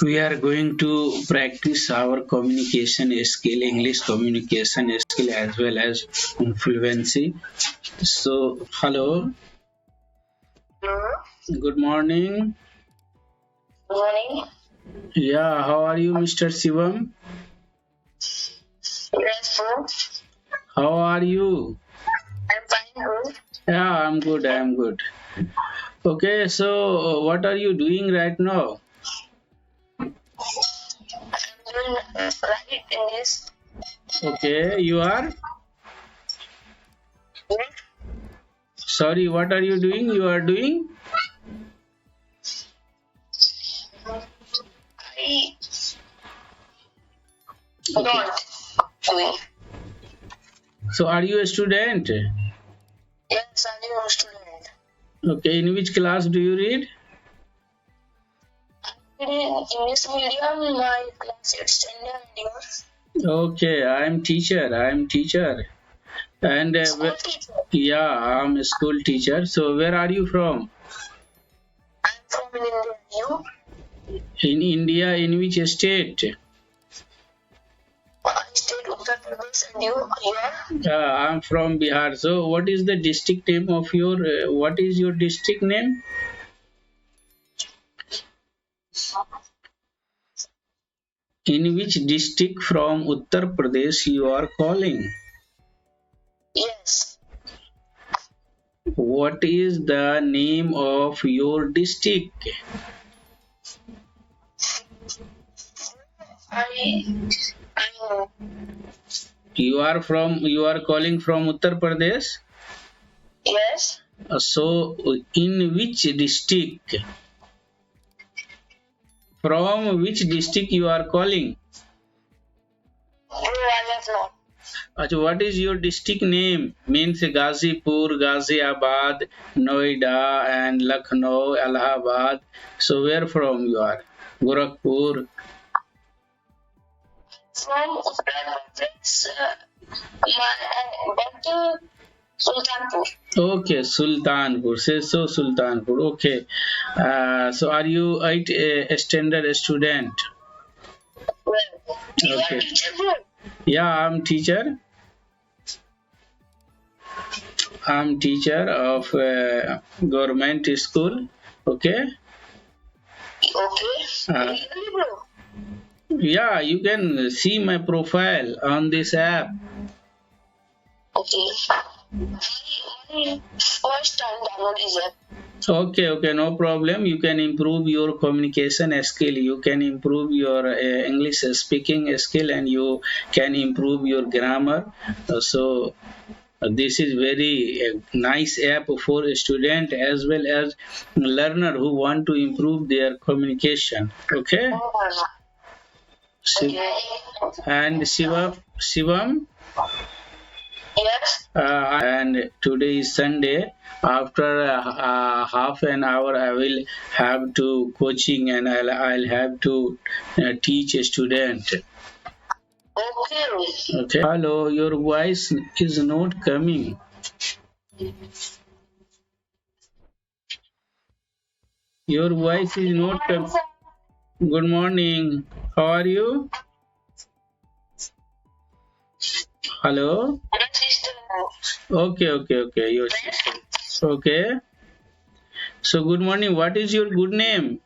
We are going to practice our communication skill, English communication skill as well as fluency. So, hello, Hello. good morning. Good morning. Yeah, how are you, Mr. Shivam? Yes, sir. How are you? I'm fine, sir. Yeah, I'm good. I'm good. Okay, so what are you doing right now? I'm doing right in this. Okay, you are? Yes. Sorry, what are you doing? You are doing? I Okay. not doing. So, are you a student? Yes, I'm a student. Okay, in which class do you read? I'm in English medium. My class is standard and yours. Okay, I'm teacher. I'm teacher. And School teacher. yeah, I'm a school teacher. So where are you from? I'm from India. You? In India, in which state? I stayed Uttar Pradesh and you are? I'm from Bihar. So what is the district name of your? What is your district name? In which district from Uttar Pradesh you are calling? Yes. What is the name of your district? I know. You are calling from Uttar Pradesh. Yes. So in which district? From which district you are calling? No, I have not. Achha, what is your district name? Means Ghazipur, Ghaziabad, Noida, and Lucknow, Allahabad. So where from you are? Gorakhpur. From Uttar Pradesh, but Sultanpur. Okay, Sultanpur. Say so, Sultanpur. Okay. So are you a standard student? Well, you are Okay. teacher here? Yeah, I'm teacher. I'm teacher of government school. Okay. Okay. Uh, Really, bro? yeah, you can see my profile on this app. Okay. I first time download this app. Okay, no problem. You can improve your communication skill. You can improve your English speaking skill, and you can improve your grammar. So this is very nice app for a student as well as learner who want to improve their communication. Okay. Okay. And Shivam, Yes. and today is Sunday. After half an hour, I will have to coaching and I'll have to teach a student. Okay. Okay. Hello, your voice is not coming. Your voice is not coming. Good morning. How are you? Hello. My sister. Okay. Your sister. Okay. So good morning. What is your good name?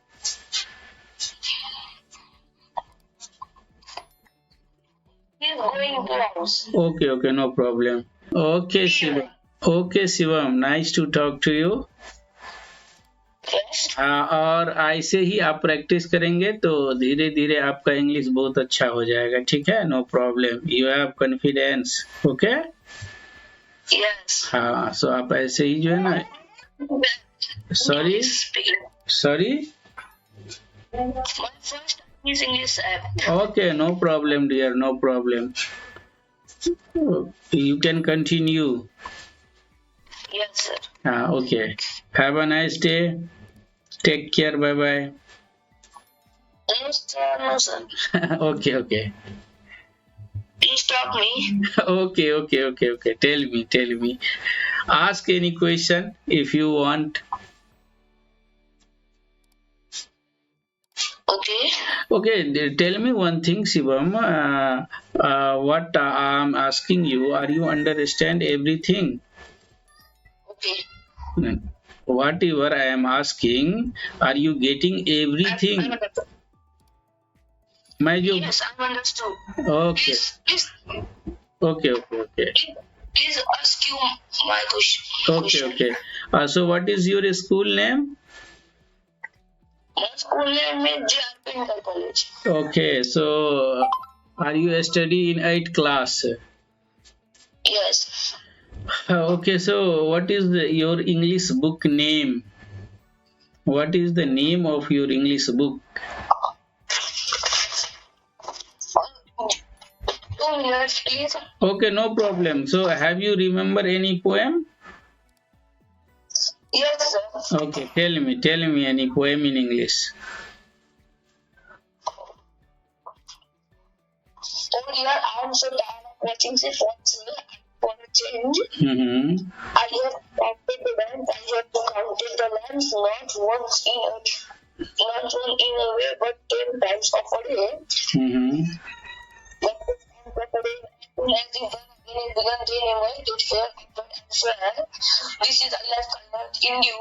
He's going to house. Okay, no problem. Okay, Shivam. Okay, Shivam. Nice to talk to you. Yes. और ऐसे ही आप practice करेंगे तो धीरे धीरे आपका English बहुत अच्छा हो जाएगा. ठीक है, no problem. You have confidence. Okay. Yes. हाँ, सो आप ऐसे ही जो है ना. Sorry. My first time is English app. Okay, no problem, dear. No problem. You can continue. Yes, sir. Okay. Have a nice day. Take care. Bye bye. No, sir. Okay. Please stop me. Okay. Tell me. Ask any question if you want. Okay. Okay, tell me one thing, Shivam. What I'm asking you, are you understand everything? Okay. Whatever I am asking, are you getting everything? Yes, I understood. Okay. Please, Okay. please ask you my question. Okay. So what is your school name? My school name is JRP Inter College. Okay, so are you study in 8th class? Yes. Okay, so what is your English book name? What is the name of your English book? 2 minutes, please. Okay, no problem. So have you remember any poem? Yes, sir. Okay, tell me any poem in English. Oh dear, I am so tired of watching the phones for a change. I have counted the lamps, I have counted the lamps, not once in a way, but 10 times of a day. But this time of a day, as the one again is begun to emerge, to share effort and swear. This is Allah convert in you.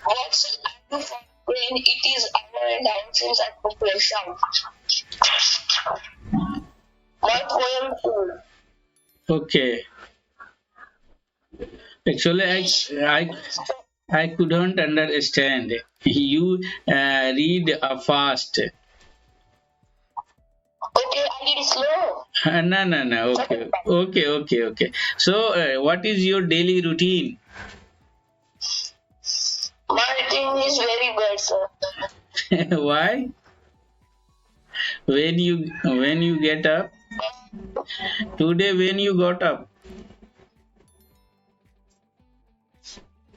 What shall I do for brain? It is our and our sins and population. My poem too. Okay. Actually, I couldn't understand. You read fast. Okay, I did slow. No. Okay. So, what is your daily routine? My routine is very bad, sir. Why? When you get up? Today, when you got up?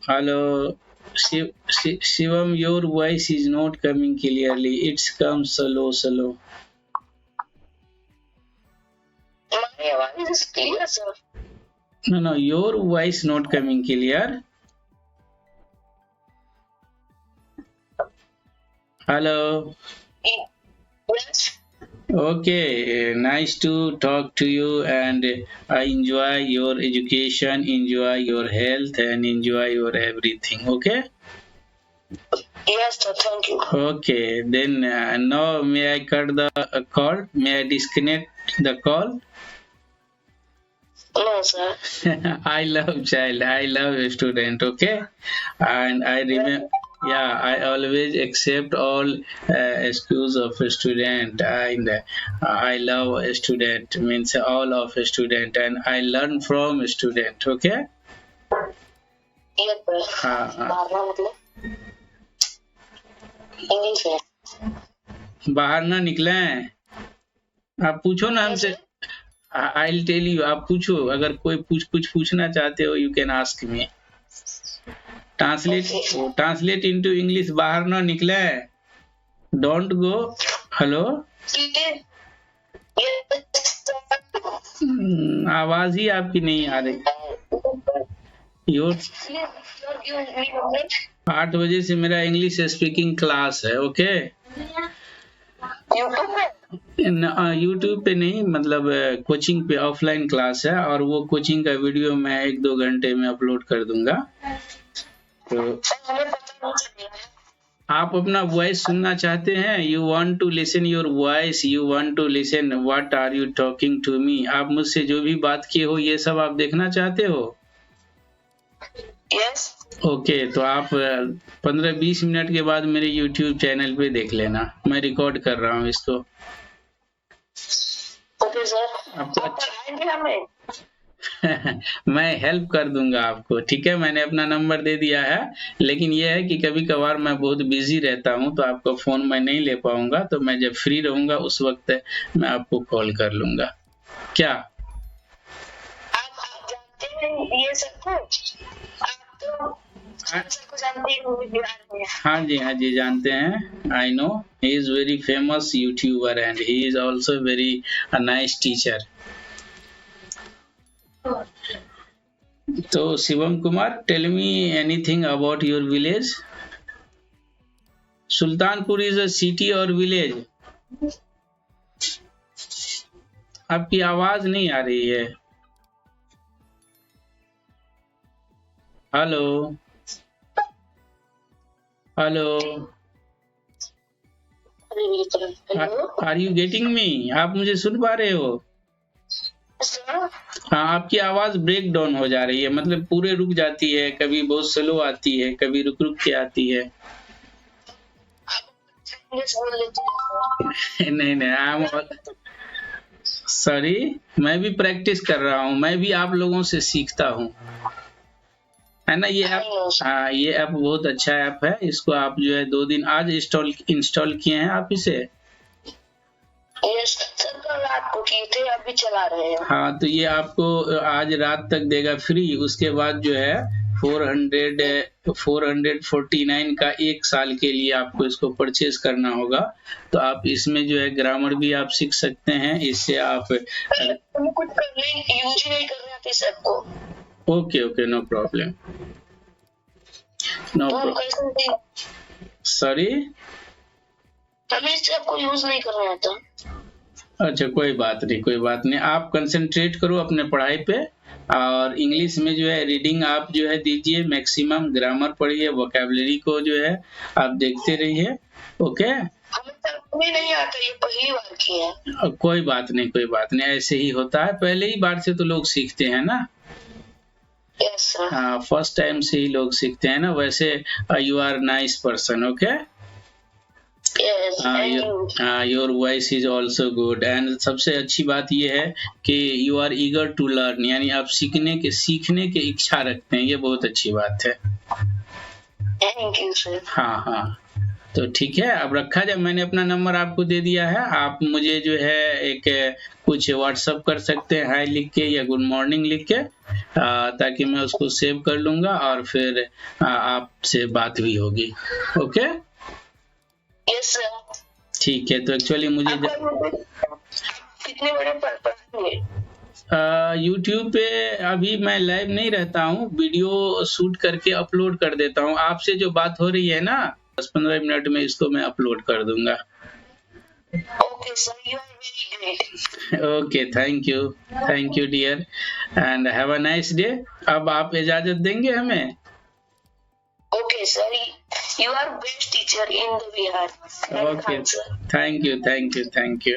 Hello, Shivam, your voice is not coming clearly. It's come slow. My voice is clear, sir. No, your voice not coming clear. Hello. Yes. Okay, nice to talk to you, and I enjoy your education, enjoy your health, and enjoy your everything. Okay. Yes, sir. Thank you. Okay, then now may I cut the call? May I disconnect the call? No, sir. I love child. I love a student. Okay, and I remember. Yeah, I always accept all excuse of a student, and I love a student. Means all of a student, and I learn from a student. Okay. Yes, sir. English है बाहर ना निकले हैं। आप पूछो ना हमसे। I'll tell you, आप पूछो, अगर कोई कुछ पूछना चाहते हो, you can ask me. Translate into English, बाहर ना निकले, don't go. Hello. आवाज ही आपकी नहीं आ रही। 8 बजे से मेरा इंग्लिश स्पीकिंग क्लास है। ओके, यूट्यूब पे नहीं, मतलब कोचिंग पे ऑफलाइन क्लास है, और वो कोचिंग का वीडियो मैं 1-2 घंटे में अपलोड कर दूंगा। तो आप अपना वॉइस सुनना चाहते हैं? You want to listen your voice, you want to listen what are you talking to me. आप मुझसे जो भी बात किए हो, ये सब आप देखना चाहते हो? यस। ओके, तो आप 15-20 मिनट के बाद मेरे YouTube चैनल पे देख लेना, मैं रिकॉर्ड कर रहा हूँ इसको। Okay sir. मैं हेल्प कर दूंगा आपको, ठीक है? मैंने अपना नंबर दे दिया है, लेकिन यह है कि कभी कभार मैं बहुत बिजी रहता हूं, तो आपका फोन मैं नहीं ले पाऊंगा, तो मैं जब फ्री रहूंगा उस वक्त मैं आपको कॉल कर लूंगा। क्या आप जानते हैं ये सब कुछ? आप तो सबको जानते हैं बिहार में। हाँ जी जानते हैं। I know, he is very famous YouTuber and he is also very nice teacher. तो Shivam Kumar, tell me anything about your village. Sultanpur is a city और विलेज? आपकी आवाज नहीं आ रही है। Hello hello, are you getting me? आप मुझे सुन पा रहे हो? हाँ, आपकी आवाज ब्रेक डाउन हो जा रही है, मतलब पूरे रुक जाती है, कभी बहुत स्लो आती है, कभी रुक रुक के आती है। नहीं नहीं, आई एम सॉरी, मैं भी प्रैक्टिस कर रहा हूँ, मैं भी आप लोगों से सीखता हूँ, है ना। ये ऐप, हाँ, ये ऐप बहुत अच्छा ऐप है। इसको आप जो है 2 दिन आज इंस्टॉल किए हैं आप इसे? सर, कल रात को किए थे, अभी चला रहे हैं। हाँ, तो ये आपको आज रात तक देगा फ्री। उसके बाद जो है 449 का 1 साल के लिए आपको इसको परचेज करना होगा। तो आप इसमें जो है ग्रामर भी आप सीख सकते हैं इससे। आप कुछ करने यूज ही नहीं कर रहे थे सर को। Okay okay, no problem, no problem. Sorry, हमें इस ऐप को यूज नहीं कर रहा था। अच्छा, कोई बात नहीं, कोई बात नहीं। आप कंसंट्रेट करो अपने पढ़ाई पे, और इंग्लिश में जो है रीडिंग आप जो है दीजिए मैक्सिमम, ग्रामर पढ़िए, वोकैबुलरी को जो है आप देखते रहिए। ओके, हमें नहीं आता, ये पहली बार की है। कोई बात नहीं, कोई बात नहीं, ऐसे ही होता है, पहले ही बार से तो लोग सीखते हैं ना। Yes sir. हाँ, फर्स्ट टाइम से ही लोग सीखते हैं ना। वैसे you are nice person, okay. Your voice is also good, and सबसे अच्छी बात यह है कि you are eager to learn, यानी आप सीखने के इच्छा रखते हैं, ये बहुत अच्छी बात है। Thank you sir. हाँ हाँ, तो ठीक है, अब रखा जाए। मैंने अपना नंबर आपको दे दिया है, आप मुझे जो है एक कुछ व्हाट्सअप कर सकते हैं, हाय लिख के या गुड मॉर्निंग लिख के, ताकि मैं उसको सेव कर लूंगा और फिर आपसे बात भी होगी। Okay, yes sir. ठीक है, तो एक्चुअली मुझे कितने बड़े पढ़ेंगे? YouTube पे अभी मैं लाइव नहीं रहता हूँ, वीडियो शूट करके अपलोड कर देता हूँ। आपसे जो बात हो रही है ना, 10-15 मिनट में इसको मैं अपलोड कर दूंगा। Okay sir, you are very great. Okay, thank you dear, and have a nice day. अब आप इजाजत देंगे हमें? Okay sir, you are best teacher in the Bihar. Okay, thank you.